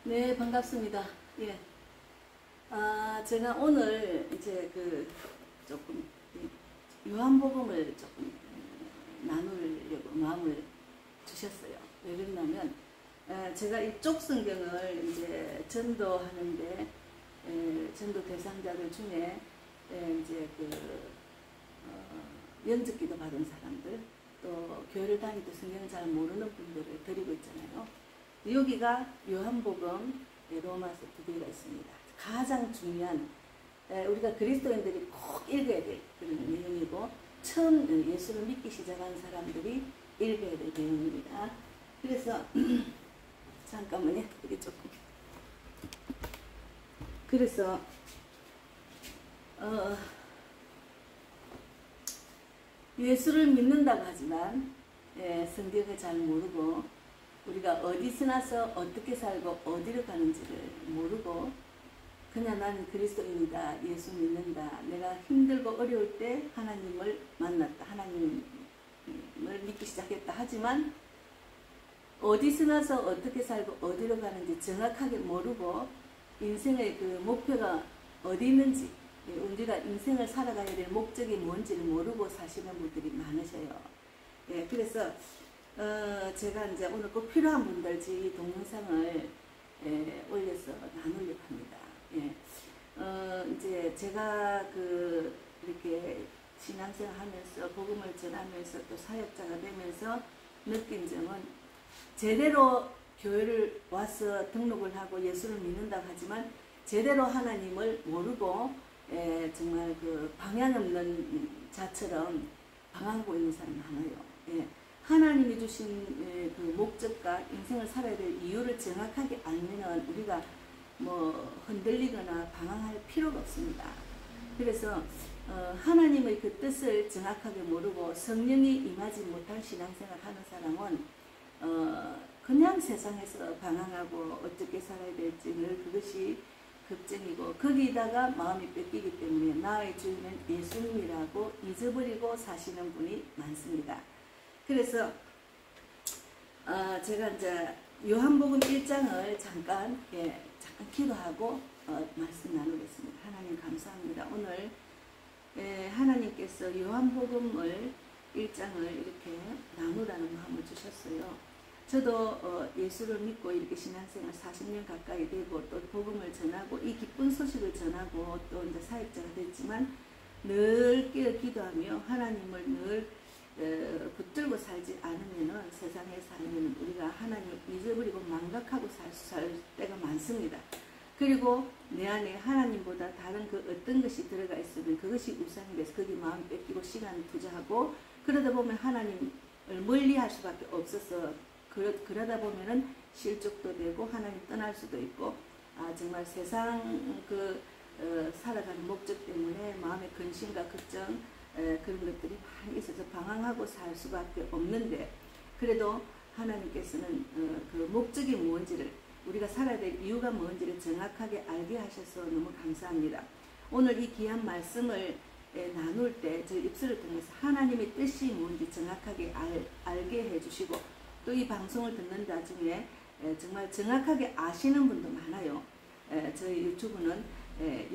네, 반갑습니다. 예. 제가 오늘 이제 조금 요한복음을 조금 나누려고 마음을 주셨어요. 왜 그러냐면, 제가 이쪽 성경을 이제 전도하는데, 전도 대상자들 중에, 이제 연적기도 받은 사람들, 또 교회를 다닐 때 성경을 잘 모르는 분들을 드리고 있잖아요. 여기가 요한복음, 로마서 두 개가 있습니다. 가장 중요한 우리가 그리스도인들이 꼭 읽어야 될 그런 내용이고, 처음 예수를 믿기 시작한 사람들이 읽어야 될 내용입니다. 그래서 잠깐만요. 이게 조금. 그래서 예수를 믿는다고 하지만 성경을 잘 모르고, 우리가 어디서 나서 어떻게 살고 어디로 가는지를 모르고 그냥 나는 그리스도인이다, 예수 믿는다, 내가 힘들고 어려울 때 하나님을 만났다, 하나님을 믿기 시작했다 하지만 어디서 나서 어떻게 살고 어디로 가는지 정확하게 모르고 인생의 그 목표가 어디 있는지, 우리가 인생을 살아가야 될 목적이 뭔지를 모르고 사시는 분들이 많으셔요. 그래서 제가 이제 오늘 꼭 필요한 분들 이 동영상을 올려서 나누려고 합니다. 이제 제가 이렇게 신앙생활 하면서 복음을 전하면서 또 사역자가 되면서 느낀 점은, 제대로 교회를 와서 등록을 하고 예수를 믿는다고 하지만 제대로 하나님을 모르고 정말 방향 없는 자처럼 방황하고 있는 사람이 많아요. 하나님이 주신 목적과 인생을 살아야 될 이유를 정확하게 알면은 우리가 뭐 흔들리거나 방황할 필요가 없습니다. 그래서 하나님의 그 뜻을 정확하게 모르고 성령이 임하지 못한 신앙생활 하는 사람은 그냥 세상에서 방황하고 어떻게 살아야 될지 늘 그것이 걱정이고, 거기다가 마음이 뺏기기 때문에 나의 주인은 예수님이라고 잊어버리고 사시는 분이 많습니다. 그래서 제가 이제 요한복음 1장을 잠깐 기도하고 말씀 나누겠습니다. 하나님 감사합니다. 오늘 하나님께서 요한복음을 1장을 이렇게 나누라는 마음을 주셨어요. 저도 예수를 믿고 이렇게 신앙생활 40년 가까이 되고 또 복음을 전하고 이 기쁜 소식을 전하고 또 이제 사역자가 됐지만 늘 깨어 기도하며 하나님을 늘 붙들고 살지 않으면은 세상에 살면 우리가 하나님을 잊어버리고 망각하고 살 때가 많습니다. 그리고 내 안에 하나님보다 다른 어떤 것이 들어가 있으면 그것이 우상이 돼서 거기 마음 뺏기고 시간 투자하고 그러다 보면 하나님을 멀리할 수밖에 없어서 그러다 보면은 실족도 되고 하나님 떠날 수도 있고, 정말 세상 살아가는 목적 때문에 마음의 근심과 걱정 그런 것들이 많이 있어서 방황하고 살 수밖에 없는데, 그래도 하나님께서는 그 목적이 뭔지를, 우리가 살아야 될 이유가 뭔지를 정확하게 알게 하셔서 너무 감사합니다. 오늘 이 귀한 말씀을 나눌 때 저 입술을 통해서 하나님의 뜻이 뭔지 정확하게 알게 해주시고, 또 이 방송을 듣는 자 중에 정말 정확하게 아시는 분도 많아요. 저희 유튜브는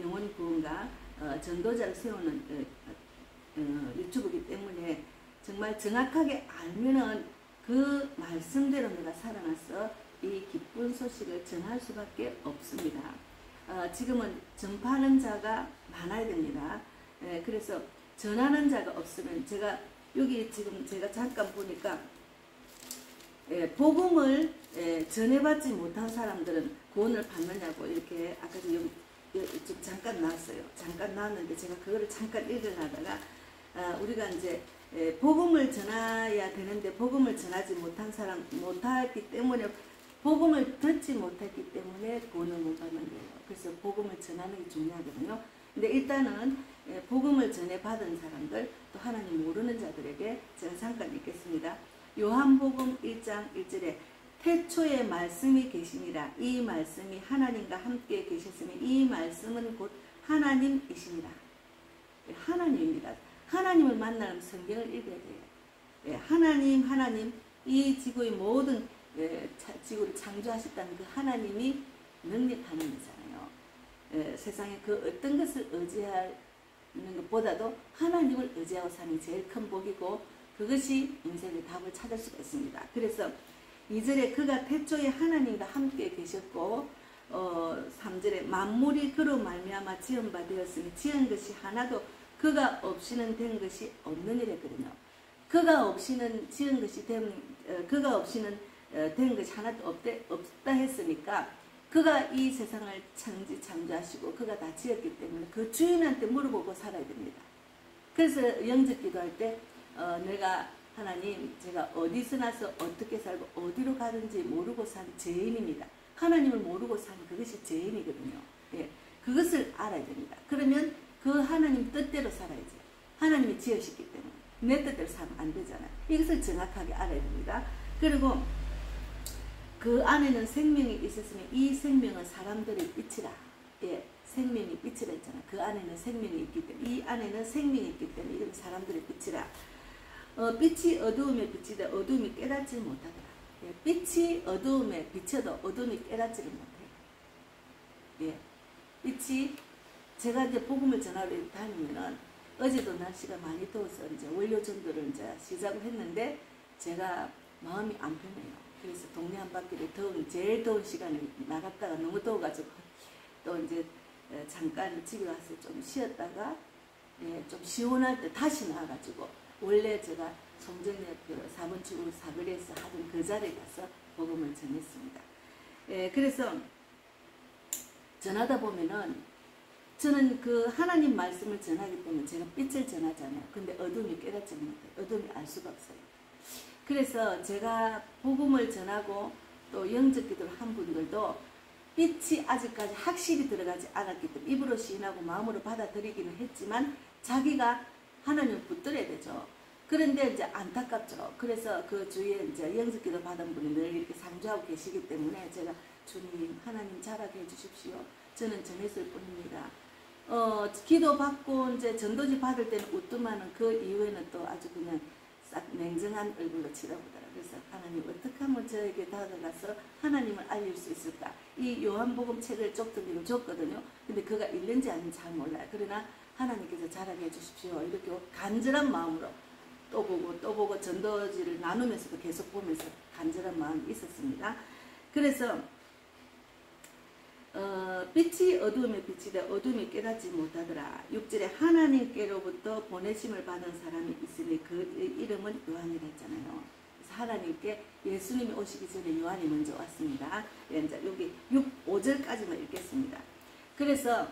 영혼 구원과 전도자를 세우는 유튜브이기 때문에 정말 정확하게 알면은 그 말씀대로 내가 살아나서 이 기쁜 소식을 전할 수밖에 없습니다. 지금은 전파하는 자가 많아야 됩니다. 그래서 전하는 자가 없으면, 제가 여기 지금 제가 잠깐 보니까 복음을 전해받지 못한 사람들은 구원을 받느냐고 이렇게 아까 여기 좀 잠깐 나왔어요. 잠깐 나왔는데 제가 그거를 잠깐 읽으려다가 우리가 이제 복음을 전해야 되는데 복음을 전하지 못한 사람 못했기 때문에, 복음을 듣지 못했기 때문에 구원을 못 받는 거예요. 그래서 복음을 전하는 게 중요하거든요. 근데 일단은 복음을 전해 받은 사람들, 또 하나님 모르는 자들에게 제가 잠깐 읽겠습니다. 요한복음 1장 1절에 태초에 말씀이 계시니라. 이 말씀이 하나님과 함께 계셨으니 이 말씀은 곧 하나님이시니라. 하나님입니다. 하나님을 만나면 성경을 읽어야 돼요. 하나님, 이 지구의 모든 지구를 창조하셨다는 그 하나님이 능력 하나님이잖아요. 세상에 그 어떤 것을 의지하는 것보다도 하나님을 의지하고 사는 게 제일 큰 복이고 그것이 인생의 답을 찾을 수가 있습니다. 그래서 2절에 그가 태초에 하나님과 함께 계셨고 3절에 만물이 그로 말미암아 지은 바 되었으니 지은 것이 하나도 그가 없이는 된 것이 없는 이랬거든요. 그가 없이는 지은 것이 그가 없이는 된 것이 하나도 없다 했으니까 그가 이 세상을 창조하시고 그가 다 지었기 때문에 그 주인한테 물어보고 살아야 됩니다. 그래서 영접 기도할 때 내가 하나님 제가 어디서 나서 어떻게 살고 어디로 가는지 모르고 산 죄인입니다. 하나님을 모르고 산 그것이 죄인이거든요. 예, 그것을 알아야 됩니다. 그러면 그 하나님 뜻대로 살아야지. 하나님이 지으셨기 때문에 내 뜻대로 살면 안 되잖아요. 이것을 정확하게 알아야 됩니다. 그리고 그 안에는 생명이 있었으니 이 생명은 사람들의 빛이라. 예, 생명이 빛이라 했잖아요. 그 안에는 생명이 있기 때문에 이 안에는 생명이 있기 때문에 이건 사람들의 빛이라. 빛이 어두움에 비치되 어두움이 깨닫지 못하더라. 예, 빛이 어두움에 비쳐도 어두움이 깨닫지를 못해요. 예, 빛이 제가 이제 복음을 전하러 다니면은 어제도 날씨가 많이 더워서 이제 원료 전도를 이제 시작을 했는데 제가 마음이 안 편해요. 그래서 동네 한 바퀴를 제일 더운 시간에 나갔다가 너무 더워가지고 또 이제 잠깐 집에 와서 좀 쉬었다가 예, 좀 시원할 때 다시 나와가지고 원래 제가 송정역교 4번 출구 사거리에서 하던 그 자리에 가서 복음을 전했습니다. 예, 그래서 전하다 보면은 저는 그 하나님 말씀을 전하기 때문에 제가 빛을 전하잖아요. 근데 어둠이 깨닫지 못해요. 어둠이 알 수가 없어요. 그래서 제가 복음을 전하고 또 영접기도를 한 분들도 빛이 아직까지 확실히 들어가지 않았기 때문에 입으로 시인하고 마음으로 받아들이기는 했지만 자기가 하나님을 붙들어야 되죠. 그런데 이제 안타깝죠. 그래서 그 주위에 이제 영접기도 받은 분이 늘 이렇게 상주하고 계시기 때문에 제가 주님 하나님 자라게 해주십시오. 저는 전했을 뿐입니다. 기도 받고 이제 전도지 받을 때는 웃더만은 그 이후에는 또 아주 그냥 싹 냉정한 얼굴로 치러보더라. 그래서 하나님 어떻게 하면 저에게 다가가서 하나님을 알릴 수 있을까? 이 요한복음 책을 쪽들이고 줬거든요. 근데 그가 읽는지 아닌지 잘 몰라요. 그러나 하나님께서 자라게 해주십시오. 이렇게 간절한 마음으로 또 보고 전도지를 나누면서도 계속 보면서 간절한 마음이 있었습니다. 그래서 빛이 어두움에 비치되 어둠이 깨닫지 못하더라. 6절에 하나님께로부터 보내심을 받은 사람이 있으니 그 이름은 요한이라 했잖아요. 그래서 하나님께 예수님이 오시기 전에 요한이 먼저 왔습니다. 이제 여기 5절까지만 읽겠습니다. 그래서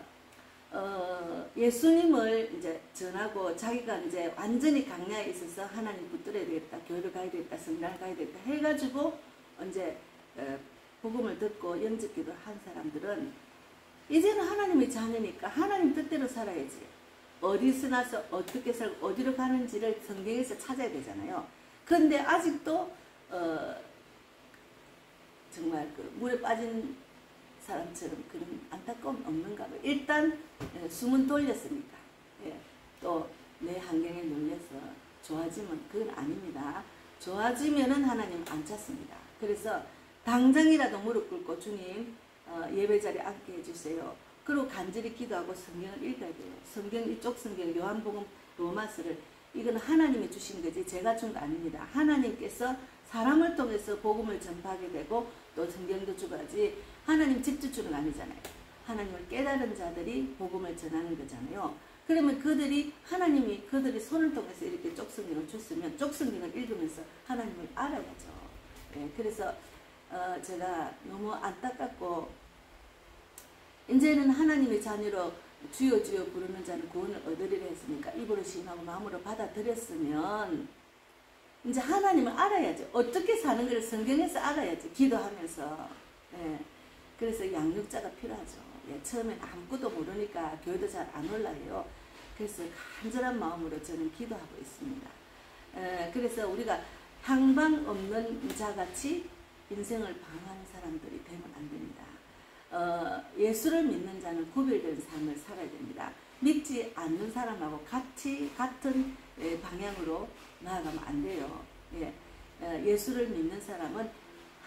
예수님을 이제 전하고 자기가 이제 완전히 강야에 있어서 하나님 붙들어야 되겠다, 교회를 가야 되겠다, 성당을 가야 되겠다 해가지고 이제 복음을 듣고 영접기도 한 사람들은 이제는 하나님의 자녀니까 하나님 뜻대로 살아야지. 어디서 나서 어떻게 살고 어디로 가는지를 성경에서 찾아야 되잖아요. 그런데 아직도 정말 그 물에 빠진 사람처럼 그런 안타까움 없는가 봐요. 일단 숨은 돌렸으니까. 예, 또 내 환경에 눌려서 좋아지면 그건 아닙니다. 좋아지면은 하나님 안 찾습니다. 그래서 당장이라도 무릎 꿇고 주님 예배 자리에 앉게 해주세요. 그리고 간절히 기도하고 성경을 읽어야 돼요. 성경 이쪽 성경 요한복음 로마서를 이건 하나님이 주신 거지 제가 준 거 아닙니다. 하나님께서 사람을 통해서 복음을 전파하게 되고 또 성경도 주가지 하나님 직접 주는 거 아니잖아요. 하나님을 깨달은 자들이 복음을 전하는 거잖아요. 그러면 하나님이 그들이 손을 통해서 이렇게 쪽성경을 줬으면 쪽성경을 읽으면서 하나님을 알아야죠. 네, 그래서 제가 너무 안타깝고 이제는 하나님의 자녀로 주여 주여 부르는 자는 구원을 얻으리라 했으니까 입으로 시인하고 마음으로 받아들였으면 이제 하나님을 알아야죠. 어떻게 사는 걸 성경에서 알아야지. 기도하면서. 예, 그래서 양육자가 필요하죠. 예, 처음엔 아무것도 모르니까 교회도 잘 안 올라요. 그래서 간절한 마음으로 저는 기도하고 있습니다. 그래서 우리가 향방 없는 자같이 인생을 방황하는 사람들이 되면 안 됩니다. 예수를 믿는 자는 구별된 삶을 살아야 됩니다. 믿지 않는 사람하고 같은 방향으로 나아가면 안 돼요. 예, 예수를 믿는 사람은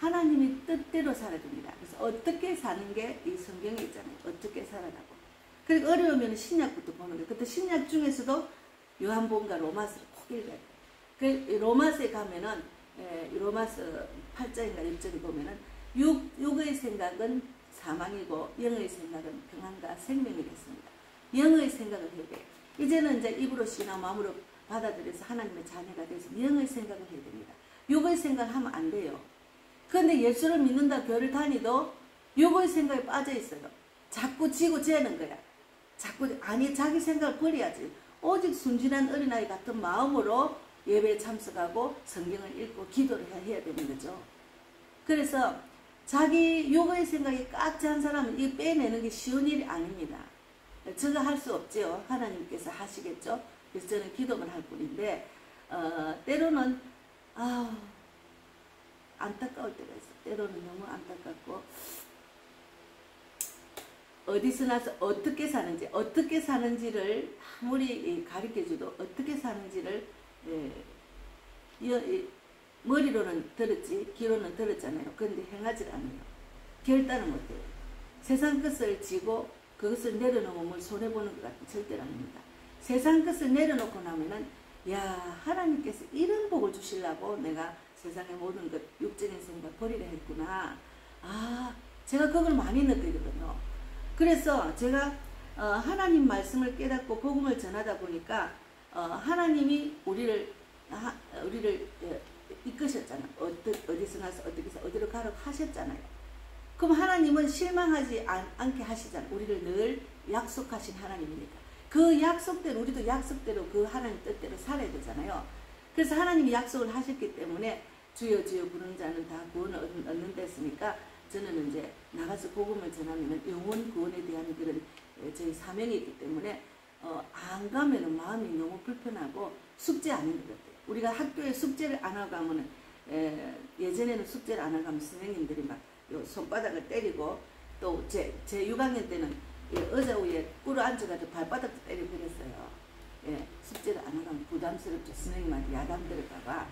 하나님이 뜻대로 살아야 됩니다. 그래서 어떻게 사는 게 이 성경에 있잖아요. 어떻게 살아라고. 그리고 어려우면 신약부터 보는 거예요. 그때 신약 중에서도 요한복음과 로마서를 꼭 읽어야 돼요. 그 로마서에 가면은 로마서 8장인가 6장에 보면은 육의 생각은 사망이고 영의 생각은 평안과 생명이 됐습니다. 영의 생각을 해야 돼요. 이제는 이제 입으로 신앙 마음으로 받아들여서 하나님의 자녀가 돼서 영의 생각을 해야 됩니다. 육의 생각을 하면 안 돼요. 그런데 예수를 믿는다 교회를 다니도 육의 생각에 빠져 있어요. 자꾸 지고 재는 거야. 자꾸 아니 자기 생각을 버려야지. 오직 순진한 어린아이 같은 마음으로 예배에 참석하고 성경을 읽고 기도를 해야 되는 거죠. 그래서 자기 육의 생각이 꽉 찬 사람은 이 빼내는 게 쉬운 일이 아닙니다. 제가 할 수 없죠. 하나님께서 하시겠죠. 그래서 저는 기도만 할 뿐인데 때로는 안타까울 때가 있어요. 때로는 너무 안타깝고 어디서 나서 어떻게 사는지를 아무리 가르쳐줘도 어떻게 사는지를 머리로는 들었지 귀로는 들었잖아요. 그런데 행하지 않아요. 결단을 못해요. 세상 것을 지고 그것을 내려놓으면 손해보는 것 같은 절대로 아닙니다. 세상 것을 내려놓고 나면은 야 하나님께서 이런 복을 주시려고 내가 세상의 모든 것 육적인 생각 버리려 했구나. 제가 그걸 많이 느끼거든요. 그래서 제가 하나님 말씀을 깨닫고 복음을 전하다 보니까 하나님이 우리를 이끄셨잖아요. 어디서 나서 어떻게 해서 어디로 가라고 하셨잖아요. 그럼 하나님은 실망하지 않게 하시잖아요. 우리를 늘 약속하신 하나님이니까. 그 약속대로 우리도 약속대로 그 하나님 뜻대로 살아야 되잖아요. 그래서 하나님이 약속을 하셨기 때문에 주여 주여 부르는 자는 다 구원을 얻는다 했으니까 저는 이제 나가서 복음을 전하면 영혼 구원에 대한 그런 저희 사명이 있기 때문에 안 가면은 마음이 너무 불편하고 숙제 아닌 것 같아요. 우리가 학교에 숙제를 안 하고 가면은 예전에는 숙제를 안 하고 가면 선생님들이 막 손바닥을 때리고 또 제 6학년 때는 의자 위에 꿇어 앉아가지고 발바닥도 때리고 그랬어요. 숙제를 안 하고 가면 부담스럽죠. 선생님한테 야단 들을까봐.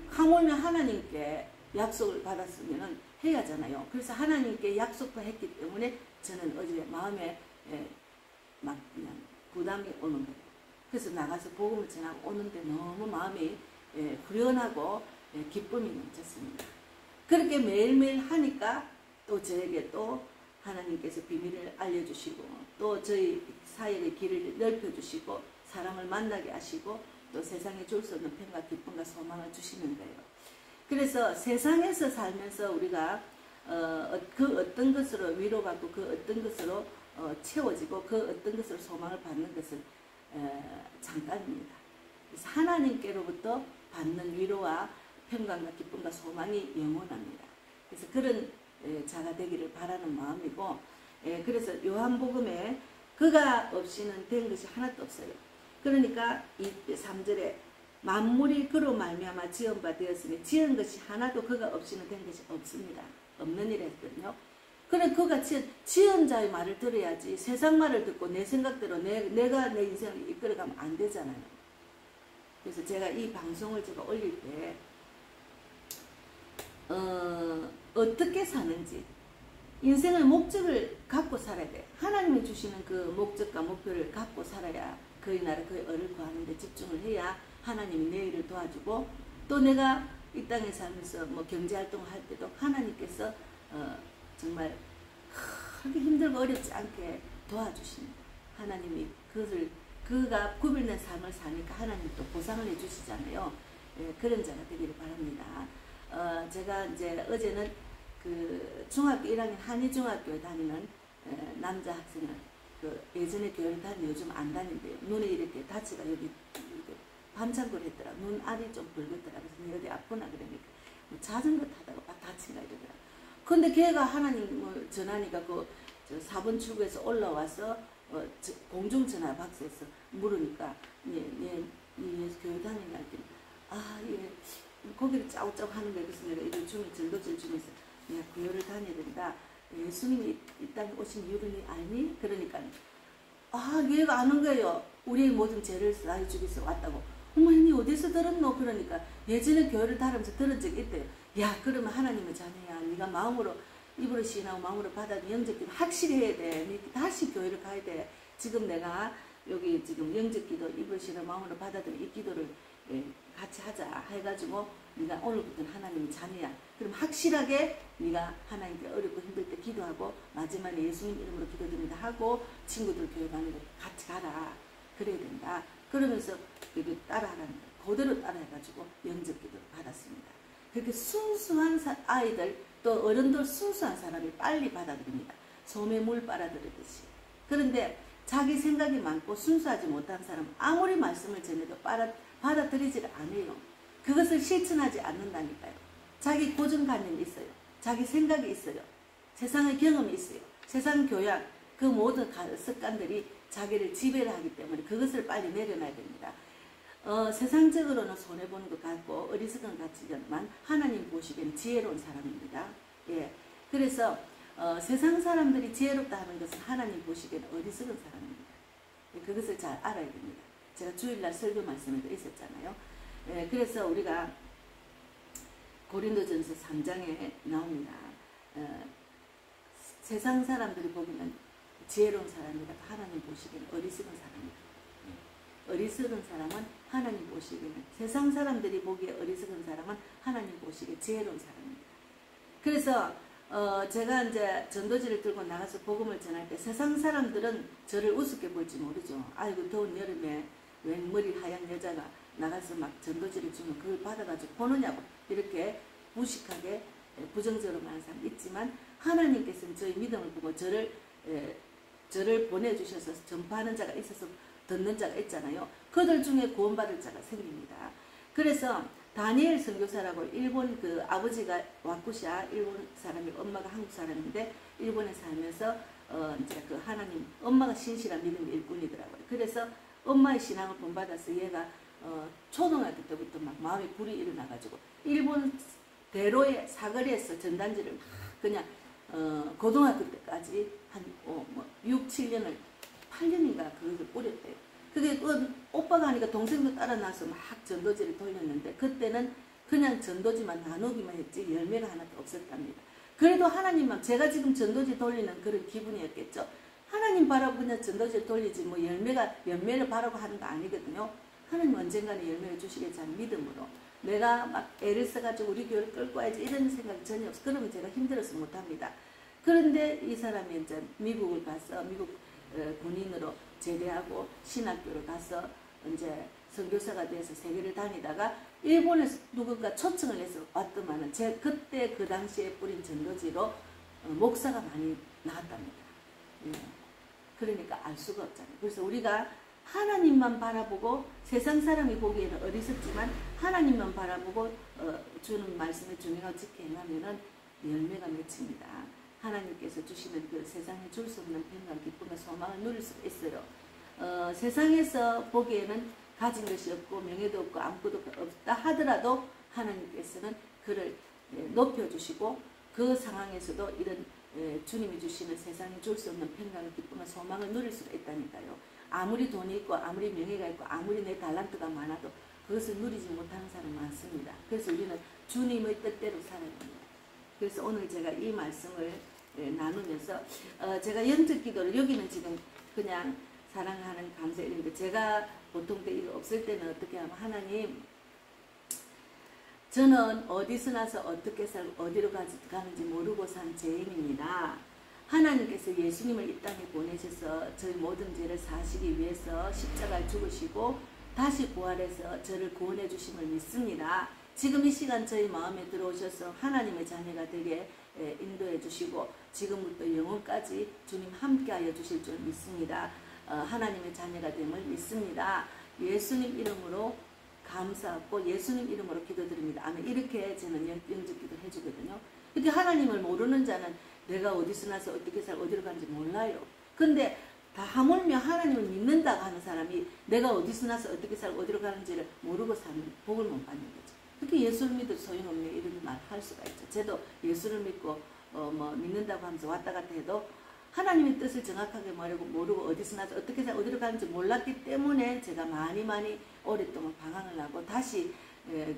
하물며 하나님께 약속을 받았으면 해야 하잖아요. 그래서 하나님께 약속도 했기 때문에 저는 어제 마음에 막 그냥 부담이 오는 거예요. 그래서 나가서 복음을 전하고 오는데 너무 마음이 후련하고 기쁨이 넘쳤습니다. 그렇게 매일매일 하니까 또 저에게 또 하나님께서 비밀을 알려주시고 또 저희 사역의 길을 넓혀주시고 사람을 만나게 하시고 또 세상에 줄 수 없는 평과 기쁨과 소망을 주시는 거예요. 그래서 세상에서 살면서 우리가 그 어떤 것으로 위로받고 그 어떤 것으로 채워지고 그 어떤 것으로 소망을 받는 것은 잠깐입니다. 그래서 하나님께로부터 받는 위로와 평강과 기쁨과 소망이 영원합니다. 그래서 그런 자가 되기를 바라는 마음이고 그래서 요한복음에 그가 없이는 된 것이 하나도 없어요. 그러니까 3절에 만물이 그로 말미암아 지은 바 되었으니 지은 것이 하나도 그가 없이는 된 것이 없습니다. 없는 일을 했거든요. 그래 그가 지은 자의 말을 들어야지 세상 말을 듣고 내 생각대로 내가 내 인생을 이끌어가면 안 되잖아요. 그래서 제가 이 방송을 제가 올릴 때 어떻게 사는지 인생의 목적을 갖고 살아야 돼. 하나님이 주시는 그 목적과 목표를 갖고 살아야 그의 나라 그의 을을 구하는 데 집중을 해야 하나님이 내 일을 도와주고 또 내가 이 땅에 살면서 뭐 경제활동을 할 때도 하나님께서 정말 그렇게 힘들고 어렵지 않게 도와주십니다. 하나님이 그가 구별된 삶을 사니까 하나님 또 보상을 해주시잖아요. 그런 자가 되기를 바랍니다. 제가 이제 어제는 그 중학교 1학년 한의중학교에 다니는 남자 학생을 예전에 교회를 다니는 요즘 안 다닌대요. 눈에 이렇게 다치가 여기 반창고를 했더라. 눈알이 좀 붉었더라. 그래서 어디 아프나 그러니까 뭐 자전거 타다가 막 다친가 이러더라. 근데 걔가 하나님을 전하니까 그 4번 출구에서 올라와서 공중전화 박스에서 물으니까 얘 교회 다니냐 했더니 얘 고개를 짜우짜우 하는 거예요. 그래서 내가 이걸 전도질 주면서 내가 교회를 다녀야 된다. 예수님이 이 땅에 오신 이유를 알니? 그러니까 얘가 아는 거예요. 우리의 모든 죄를 사해 주기 위해서 왔다고. 어머 니 어디서 들었노? 그러니까 예전에 교회를 다니면서 들은 적이 있대요. 야, 그러면 하나님의 자녀야. 네가 마음으로 입으로 시인하고 마음으로 받아도 영접기도 확실히 해야 돼. 네 다시 교회를 가야 돼. 지금 내가 여기 지금 영접기도 입으로 시인하고 마음으로 받아들인 이 기도를 같이 하자 해가지고 네가 오늘부터는 하나님의 자녀야. 그럼 확실하게 네가 하나님께 어렵고 힘들 때 기도하고 마지막에 예수님 이름으로 기도드립니다 하고 친구들 교회 가는 거 같이 가라. 그래야 된다. 그러면서 따라하라는 거예요. 그대로 따라해가지고 영접기도를 받았습니다. 그렇게 순수한 아이들 또 어른들 순수한 사람이 빨리 받아들입니다. 소매 물 빨아들이듯이. 그런데 자기 생각이 많고 순수하지 못한 사람은 아무리 말씀을 전해도 받아들이질 않아요. 그것을 실천하지 않는다니까요. 자기 고정관념이 있어요. 자기 생각이 있어요. 세상의 경험이 있어요. 세상 교양, 그 모든 습관들이 자기를 지배를 하기 때문에 그것을 빨리 내려놔야 됩니다. 세상적으로는 손해보는 것 같고 어리석은 것 같지만 하나님 보시기에는 지혜로운 사람입니다. 예. 그래서 세상 사람들이 지혜롭다 하는 것은 하나님 보시기에는 어리석은 사람입니다. 예, 그것을 잘 알아야 됩니다. 제가 주일날 설교 말씀에도 있었잖아요. 예, 그래서 우리가 고린도전서 3장에 나옵니다. 세상 사람들이 보기에는 지혜로운 사람이다. 하나님 보시기에는 어리석은 사람이다. 어리석은 사람은 하나님 보시기에는, 세상 사람들이 보기에 어리석은 사람은 하나님 보시기에 지혜로운 사람입니다. 그래서 제가 이제 전도지를 들고 나가서 복음을 전할 때 세상 사람들은 저를 우습게 볼지 모르죠. 아이고 더운 여름에 웬 머리 하얀 여자가 나가서 막 전도지를 주면 그걸 받아가지고 보느냐고 이렇게 무식하게 부정적으로 말하는 사람 있지만, 하나님께서는 저희 믿음을 보고 저를 보내주셔서 전파하는 자가 있어서 듣는 자가 있잖아요. 그들 중에 구원받을 자가 생깁니다. 그래서 다니엘 선교사라고 일본 그 아버지가 와쿠샤 일본 사람이 엄마가 한국 사람인데 일본에 살면서 이제 그 하나님 엄마가 신실한 믿음의 일꾼이더라고요. 그래서 엄마의 신앙을 본받아서 얘가 초등학교 때부터 막 마음에 불이 일어나가지고 일본 대로의 사거리에서 전단지를 막 그냥 고등학교 때까지 한 6, 7년을 8년인가 그것을 뿌렸대요. 그게 오빠가 하니까 동생도 따라 나서 막 전도지를 돌렸는데 그때는 그냥 전도지만 나누기만 했지 열매가 하나도 없었답니다. 그래도 하나님만, 제가 지금 전도지 돌리는 그런 기분이었겠죠. 하나님 바라고 그냥 전도지를 돌리지 뭐 열매를 바라고 하는 거 아니거든요. 하나님 언젠가는 열매를 주시겠지 하는 믿음으로 내가 막 애를 써가지고 우리 교회를 끌고 와야지 이런 생각이 전혀 없어. 그러면 제가 힘들어서 못합니다. 그런데 이 사람이 이제 미국을 가서 미국 군인으로 제대하고 신학교를 가서 이제 선교사가 돼서 세계를 다니다가 일본에서 누군가 초청을 해서 왔더만은 그때 그 당시에 뿌린 전도지로 목사가 많이 나왔답니다. 예. 그러니까 알 수가 없잖아요. 그래서 우리가 하나님만 바라보고 세상 사람이 보기에는 어리석지만 하나님만 바라보고 주는 말씀에 중요하고 지켜 행하면은 열매가 맺힙니다. 하나님께서 주시는 그 세상에 줄 수 없는 평강, 기쁨과 소망을 누릴 수가 있어요. 세상에서 보기에는 가진 것이 없고 명예도 없고 아무것도 없다 하더라도 하나님께서는 그를 높여주시고 그 상황에서도 이런 주님이 주시는 세상에 줄 수 없는 평강을, 기쁨과 소망을 누릴 수가 있다니까요. 아무리 돈이 있고 아무리 명예가 있고 아무리 내 달란트가 많아도 그것을 누리지 못하는 사람 많습니다. 그래서 우리는 주님의 뜻대로 살아야 됩니다. 그래서 오늘 제가 이 말씀을 나누면서 제가 영적 기도를, 여기는 지금 그냥 사랑하는 감사 일인데 제가 보통 때 이거 없을 때는 어떻게 하면, 하나님 저는 어디서 나서 어떻게 살고 어디로 가는지 모르고 산 죄인입니다. 하나님께서 예수님을 이 땅에 보내셔서 저희 모든 죄를 사시기 위해서 십자가에 죽으시고 다시 부활해서 저를 구원해 주심을 믿습니다. 지금 이 시간 저희 마음에 들어오셔서 하나님의 자녀가 되게 인도해 주시고 지금부터 영원까지 주님 함께하여 주실 줄 믿습니다. 하나님의 자녀가 됨을 믿습니다. 예수님 이름으로 감사하고 예수님 이름으로 기도드립니다. 아멘. 이렇게 저는 영적 기도를 해주거든요. 이렇게 하나님을 모르는 자는 내가 어디서 나서 어떻게 살고 어디로 가는지 몰라요. 근데 다 하물며 하나님을 믿는다고 하는 사람이 내가 어디서 나서 어떻게 살고 어디로 가는지를 모르고 사는 복을 못 받는 거죠. 그렇게 예수를 믿어도 소용없네 이런 말 할 수가 있죠. 저도 예수를 믿고 믿는다고 하면서 왔다 갔다 해도 하나님의 뜻을 정확하게 모르고 어디서 나서 어떻게 살고 어디로 가는지 몰랐기 때문에 제가 많이 오랫동안 방황을 하고 다시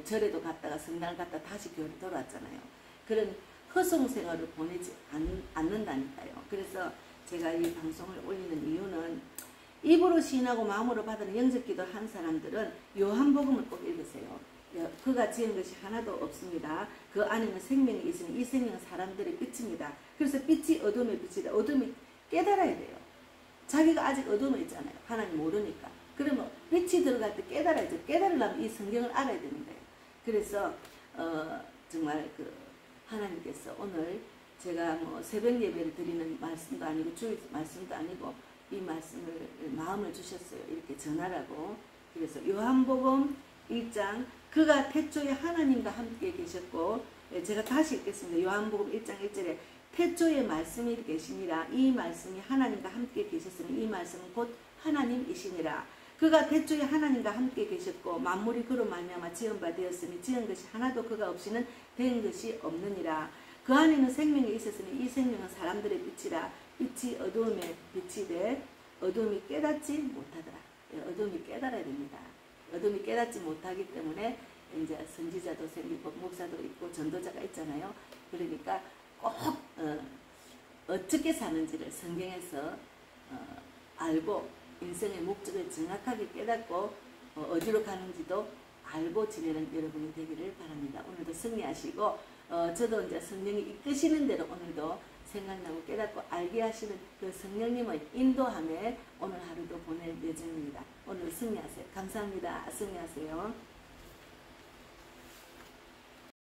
절에도 갔다가 성당을 갔다 다시 교회로 돌아왔잖아요. 그런 허송 생활을 보내지 않는다니까요. 그래서 제가 이 방송을 올리는 이유는 입으로 시인하고 마음으로 받는 영적 기도 한 사람들은 요한복음을 꼭 읽으세요. 그가 지은 것이 하나도 없습니다. 그 안에는 생명이 있으니 이 생명은 사람들의 빛입니다. 그래서 빛이 어둠의 빛이다. 어둠이 깨달아야 돼요. 자기가 아직 어둠에 있잖아요. 하나님 모르니까. 그러면 빛이 들어갈 때 깨달아야죠. 깨달으려면 이 성경을 알아야 되는 거예요. 그래서 정말 하나님께서 오늘 제가 뭐 새벽 예배를 드리는 말씀도 아니고 주일 말씀도 아니고 이 말씀을 마음을 주셨어요. 이렇게 전하라고. 그래서 요한복음 1장 그가 태초에 하나님과 함께 계셨고, 제가 다시 읽겠습니다. 요한복음 1장 1절에 태초에 말씀이 계시니라. 이 말씀이 하나님과 함께 계셨으니 이 말씀은 곧 하나님이시니라. 그가 태초에 하나님과 함께 계셨고 만물이 그로 말미암아 지은 바 되었으니 지은 것이 하나도 그가 없이는 된 것이 없느니라. 그 안에는 생명이 있었으니 이 생명은 사람들의 빛이라. 빛이 어두움에 빛이 돼 어둠이 깨닫지 못하더라. 어둠이 깨달아야 됩니다. 어둠이 깨닫지 못하기 때문에 이제 선지자도 생기고 목사도 있고 전도자가 있잖아요. 그러니까 꼭 어떻게 사는지를 성경에서 알고 인생의 목적을 정확하게 깨닫고 어디로 가는지도 알고 지내는 여러분이 되기를 바랍니다. 오늘도 승리하시고 저도 이제 성령이 이끄시는 대로 오늘도 생각나고 깨닫고 알게 하시는 그 성령님의 인도함에 오늘 하루도 보낼 예정입니다. 오늘 승리하세요. 감사합니다. 승리하세요.